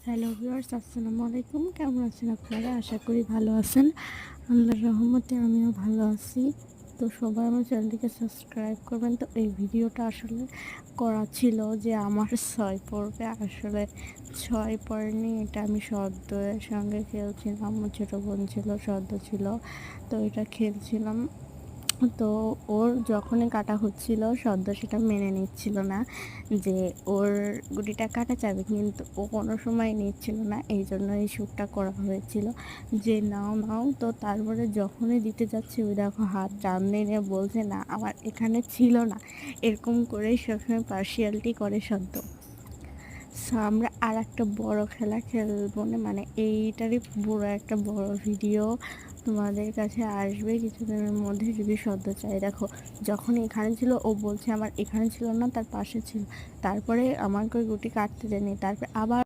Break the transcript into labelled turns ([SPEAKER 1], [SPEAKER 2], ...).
[SPEAKER 1] Hello viewers, আসসালামু আলাইকুম। কেমন আছেন আপনারা? আশা করি ভালো আছেন। আল্লাহর রহমতে আমিও ভালো আছি। তো সবাই আমার চ্যানেলটিকে সাবস্ক্রাইব করবেন। তো এই ভিডিওটা আসলে করা ছিল যে আমার ৬ পড়বে, আসলে ৬ পড়েনি। এটা আমি সদ্যের সঙ্গে খেলছিলাম। আমার ছোটো বোন ছিল, সদ্য ছিল, তো এটা খেলছিলাম। তো ওর যখনই কাটা হচ্ছিল, সদ্য সেটা মেনে নিচ্ছিল না যে ওর গুটিটা কাটা যাবে, কিন্তু ও কোনো সময় নিচ্ছিল না। এই জন্য এই শ্যুটটা করা হয়েছিল যে নাও নাও। তো তারপরে যখনই দিতে যাচ্ছে, ওই দেখো হাত টান দিয়ে বলছে না আমার এখানে ছিল না। এরকম করেই সবসময় পার্সিয়ালিটি করে সদ্য। সো আমরা আর একটা বড় খেলা খেলবো না, মানে এইটারই পুরো একটা বড় ভিডিও তোমাদের কাছে আসবে কিছুদিনের মধ্যে, যদি সদ্য চাই। দেখো, যখন এখানে ছিল ও বলছে আমার এখানে ছিল না, তার পাশে ছিল। তারপরে আমাকে গুটি কাটতে দেয়নি, তারপরে আবার